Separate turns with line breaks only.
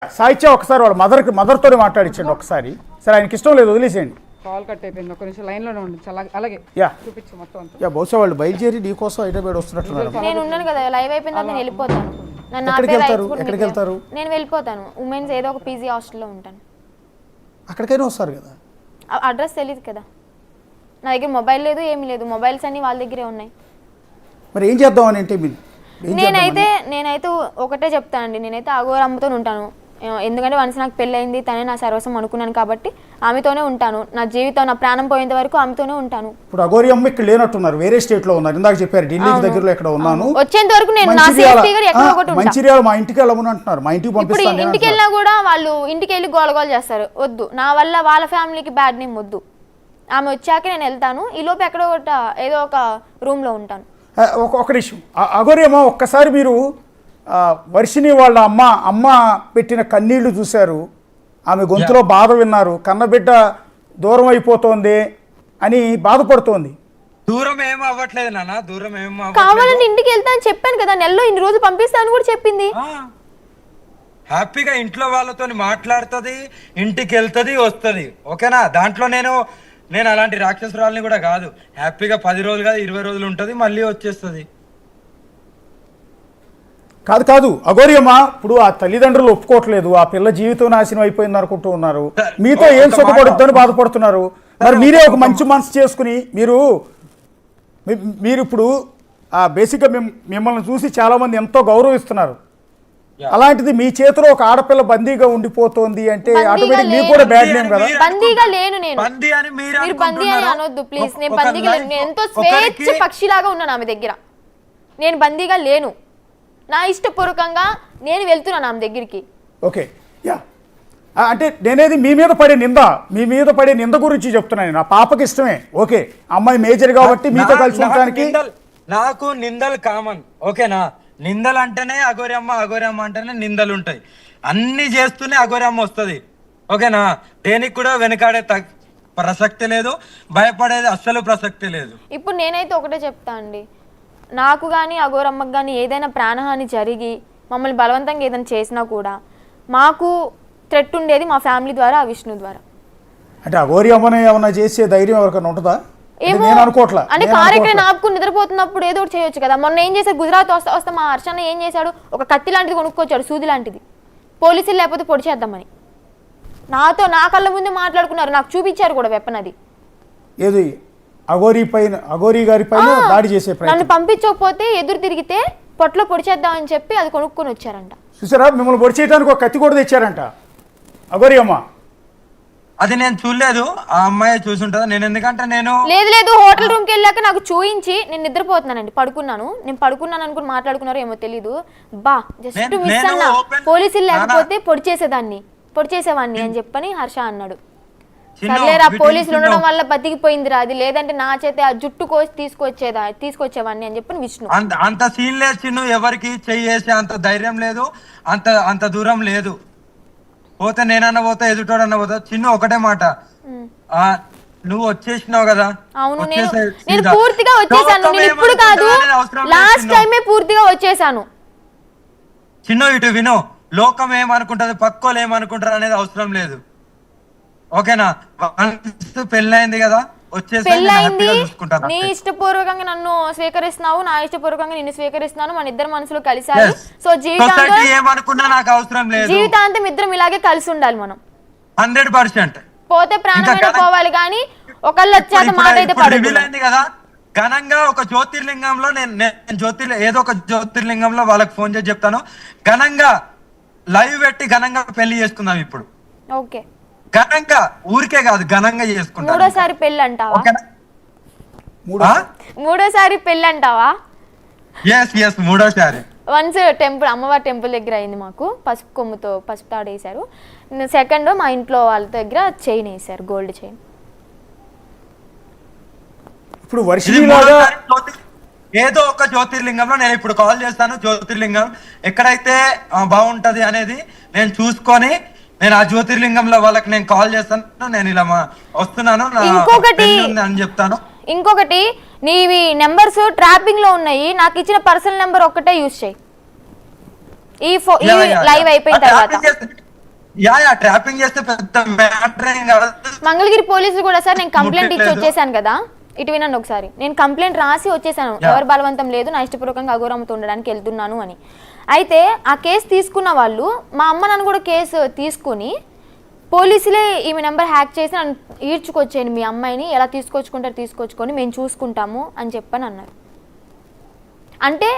సాహిత్య ఒకసారి వాళ్ళ మదర్తో మాట్లాడించండి ఒకసారి. సరే ఆయనకి ఇష్టం లేదు, వదిలేసేయండి.
కాల్ కట్ అయిపోయింది, ఒక నిమిషం లైన్లోనే ఉండి అలాగే చూపించు మొత్తం అంతా.
బహుశా వాళ్ళు బయలుదేరి నీకోసం హైదరాబాద్ వస్తున్నట్టున్నారు.
నేను ఉన్నాను కదా, లైవ్ అయిపోయిందా నేను వెళ్ళిపోతాను.
ఎక్కడికి వెళ్తారు?
నేను వెళ్ళిపోతాను. ఉమెన్స్ ఏదో ఒక పీజీ హాస్టల్లో ఉంటాను.
అక్కడికైనా వస్తారు కదా.
అడ్రస్ తెలియదు కదా, నా దగ్గర మొబైల్ లేదు, ఏమీ లేదు. మొబైల్స్ అన్ని వాళ్ళ దగ్గరే ఉన్నాయి.
మరి ఏం చేద్దామని అంటే
నేనైతే ఒకటే చెప్తానండి, నేనైతే అఘోరమ్మతో ఉంటాను. ఎందుకంటే వన్స్ నాకు పెళ్ళయింది, తనే నా సర్వస్వం అనుకున్నాను కాబట్టి ఆమెతోనే ఉంటాను. నా జీవితం, నా ప్రాణం పోయేంత వరకు ఆమెతోనే ఉంటాను.
ఇప్పుడు అఘోరి అమ్మ ఇక్కడ లేనట్టున్నారు, వేరే స్టేట్ లో ఉన్నారు. ఇందాక చెప్పారు ఢిల్లీకి దగ్గరలో ఎక్కడ ఉన్నాను,
వచ్చేంత వరకు నేను నా సేఫ్టీగా ఎక్కడో ఒకటి ఉంటాను.
మంచిర్యాల మా ఇంటికి వెళ్ళమని అంటున్నారు, మా ఇంటికి పంపిస్తాను.
ఇప్పుడు ఇంటికి వెళ్ళినా కూడా వాళ్ళు ఇంటికి వెళ్ళి గోలగోలు చేస్తారు. వద్దు, నా వల్ల వాళ్ళ ఫ్యామిలీకి బ్యాడ్ నేమ్ వద్దు. ఆమె వచ్చాక నేను వెళ్తాను. ఈ లోపు ఎక్కడో ఒకటి ఏదో ఒక రూమ్ లో ఉంటాను.
ఒక నిమిషం అఘోరి అమ్మ, ఒక్కసారి మీరు వర్షిని వాళ్ళ అమ్మ పెట్టిన కన్నీళ్లు చూశారు, ఆమె గొంతులో బాధ విన్నారు. కన్నబిడ్డ దూరం అయిపోతోంది అని బాధపడుతోంది.
దూరం ఏం అవ్వట్లేదు నాన్న, దూరం ఏం
కావాలని ఇంటికి వెళ్తా అని చెప్పాను కదా, నెలలో ఇన్ని రోజులు పంపిస్తాను కూడా చెప్పింది.
హ్యాపీగా ఇంట్లో వాళ్ళతో మాట్లాడుతుంది, ఇంటికి వెళ్తుంది, వస్తుంది. ఓకేనా, దాంట్లో నేను అలాంటి రాక్షసురాలని కూడా కాదు. హ్యాపీగా 10 రోజులు కాదు 20 రోజులు ఉంటుంది, మళ్ళీ వచ్చేస్తుంది.
కాదు అఘోరి అమ్మ, ఇప్పుడు ఆ తల్లిదండ్రులు ఒప్పుకోవట్లేదు, ఆ పిల్ల జీవితం నాశనం అయిపోయింది అనుకుంటూ ఉన్నారు. మీతో ఏం సుఖపడుద్దని బాధపడుతున్నారు. మరి మీరే ఒక మంచి మనసు చేసుకుని మీరు ఇప్పుడు బేసిక్గా మిమ్మల్ని చూసి చాలా మంది ఎంతో గౌరవిస్తున్నారు. అలాంటిది మీ చేతిలో ఒక ఆడపిల్ల బందీగా ఉండిపోతోంది అంటే ఆటోమేటిక్ మీకు కూడా బ్యాడ్ నేమ్ కదా.
బందీగా లేను నేను, మీరు బందీ అని అనొద్దు ప్లీజ్. నేను బందీగా లేను, నేను ఎంతో స్వేచ్ఛ పక్షిలాగా ఉన్నాను ఆమె దగ్గర. నేను బందీగా లేను, నా ఇష్టపూర్వకంగా నేను వెళ్తున్నాను ఆమె దగ్గరికి.
ఓకే, అంటే నేనేది మీ మీద పడే నింద గురించి చెప్తున్నాను. నా పాపకి ఇష్టమే, ఓకే, అమ్మాయి మేజర్ కాబట్టి మీతో కలిసి ఉండడానికి.
నాకు నిందలు కామన్, ఓకేనా. నిందలు అంటేనే అఘోరి అమ్మ అంటేనే నిందలు ఉంటాయి. అన్ని చేస్తూనే అఘోరి అమ్మ వస్తుంది, ఓకేనా. దేనికి కూడా వెనకాడే ప్రసక్తి లేదు, భయపడేది అస్సలు ప్రసక్తి లేదు.
ఇప్పుడు నేనైతే ఒకటే చెప్తా అండి, నాకు కానీ అఘోరమ్మకి కానీ ఏదైనా ప్రాణహాని జరిగి మమ్మల్ని బలవంతంగా ఏదైనా చేసినా కూడా మాకు థ్రెట్ ఉండేది మా ఫ్యామిలీ ద్వారా, ఆ విష్ణు ద్వారా.
అంటే అఘోరి అమ్మని ఏమన్నా చేసే ధైర్యం ఎవరికైనా ఉంటుందా?
ఏమో అంటే కారు ఎక్కడ ఆపుకుని నిద్రపోతున్నప్పుడు ఏదో ఒకటి చేయొచ్చు కదా. మొన్న ఏం చేశారు, గుజరాత్ వస్తే మా హర్షన్న ఏం చేశాడు, ఒక కత్తి లాంటిది కొనుక్కొచ్చాడు, సూది లాంటిది, పోలీసులు లేకపోతే పొడి చేద్దామని. నా కళ్ళ ముందే మాట్లాడుకున్నారు, నాకు చూపించారు కూడా వెపన్. అది
ఏది అఘోరి గారి పైన దాడి చేసే ప్రయత్నం.
నన్ను పంపించకపోతే ఎదురు తిరిగితే పొట్లో పొడి చేద్దామని చెప్పి అది కొనుక్కొని వచ్చారంట.
చూసారా, మిమ్మల్ని పొడి చేయడానికి ఒక కత్తి కూడా తెచ్చారంట అఘోరి అమ్మ.
అది నేను చూడలేదు, ఆ అమ్మాయి చూసుంటదా. నేను ఎందుకంటే
లేదు హోటల్ రూమ్కి వెళ్ళాక నాకు చూయించి నేను నిద్రపోతున్నానండి, నేను పడుకున్నాను అనుకుని మాట్లాడుకున్నారో ఏమో తెలీదు. జస్ట్ మిస్ అన్నా, పోలీసులు లేకపోతే పొడి చేసేవాడిని అని చెప్పని హర్ష అన్నాడు. సర్లేరా, పోలీసులు ఉండడం వల్ల బతికిపోయిందిరా అది, లేదంటే నా చేత ఆ జుట్టు కోసి తీసుకొచ్చేవాడిని అని చెప్పి విష్ణు.
అంత సీన్ లేదు చిన్ను, ఎవరికి చెయ్యేసే అంత ధైర్యం లేదు, అంత దూరం లేదు. పోతే నేనన్నా పోతా, ఎదుటోడన్నా పోతా. చిన్ను ఒకటే మాట, నువ్వు వచ్చేసినావు కదా.
అవును, నేను పూర్తిగా వచ్చేసాను. నేను ఇప్పుడు కాదు, లాస్ట్ టైమే పూర్తిగా వచ్చేసాను.
చిన్ను ఇటు విను, లోకం ఏమనుకుంటది, పక్కోలు ఏమనుకుంటారు అనేది అవసరం లేదు, ఓకేనా. పెళ్ళైంది కదా,
పెళ్ళైంది, నీ ఇష్టపూర్వకంగా నన్ను స్వీకరిస్తున్నావు, నా ఇష్టపూర్వకంగా నిన్ను స్వీకరిస్తున్నాను, మన ఇద్దరు మనసులు కలిసారు. సో జీవితాంతం ఇద్దరం ఇలాగే కలిసి ఉండాలి మనం
100%.
పోతే ప్రాణమైన పోవాలి కానీ ఒకళ్ళు వచ్చాక మాట అయితే పడదు
కదా. ఘనంగా ఒక జ్యోతిర్లింగంలో ఏదో ఒక జ్యోతిర్లింగంలో వాళ్ళకి ఫోన్ చేసి చెప్తాను, ఘనంగా లైవ్ పెట్టి ఘనంగా పెళ్లి చేసుకుందాం ఇప్పుడు.
ఓకే,
ఘనంగా, ఊరికే కాదు, ఘనంగా చేసుకుంటాం.
మూడోసారి పెళ్ళి అంటావా? మూడోసారి పెళ్ళి అంటావా?
మూడోసారి.
వన్స్ టెంపుల్, అమ్మవారి టెంపుల్ దగ్గర అయింది మాకు, పసుపు కొమ్ముతో పసుపు తాడు వేశారు. సెకండ్ మా ఇంట్లో వాళ్ళ దగ్గర చైన్ వేశారు, గోల్డ్ చైన్.
ఇప్పుడు
ఏదో ఒక జ్యోతిర్లింగంలో నేను ఇప్పుడు కాల్ చేస్తాను. జ్యోతిర్లింగం ఎక్కడైతే బాగుంటది అనేది నేను చూసుకొని నేను ఆ జ్యోతిర్లింగంలో వాళ్ళకి నేను కాల్ చేస్తాను. నేను ఇలా వస్తున్నాను అని చెప్తాను.
ఇంకొకటి, నీవి నెంబర్స్ ట్రాపింగ్ లో ఉన్నాయి, నాకు ఇచ్చిన పర్సనల్ నెంబర్ ఒక్కటే యూజ్ చేయి ఈ లైవ్ అయిపోయిన తర్వాత.
యా ట్రాపింగ్ చేస్తే పెద్ద మ్యాటర్ ఏం కాదు.
మంగళగిరి పోలీసులు కూడా సార్ నేను కంప్లైంట్ ఇచ్చి వచ్చేసాను కదా, ఇటు వినండి ఒకసారి. నేను కంప్లైంట్ రాసి వచ్చేసాను, ఎవరు బలవంతం లేదు, నా ఇష్టపూర్వకంగా అఘోరమ్మతో ఉండడానికి వెళ్తున్నాను అని. అయితే ఆ కేసు తీసుకున్న వాళ్ళు మా అమ్మ నన్ను కూడా కేసు తీసుకుని పోలీసులే ఈమె నెంబర్ హ్యాక్ చేసి నన్ను ఈడ్చుకొచ్చేయండి, మీ అమ్మాయిని ఎలా తీసుకొచ్చుకుంటారు తీసుకొచ్చుకొని మేము చూసుకుంటాము అని చెప్పని అన్నారు. అంటే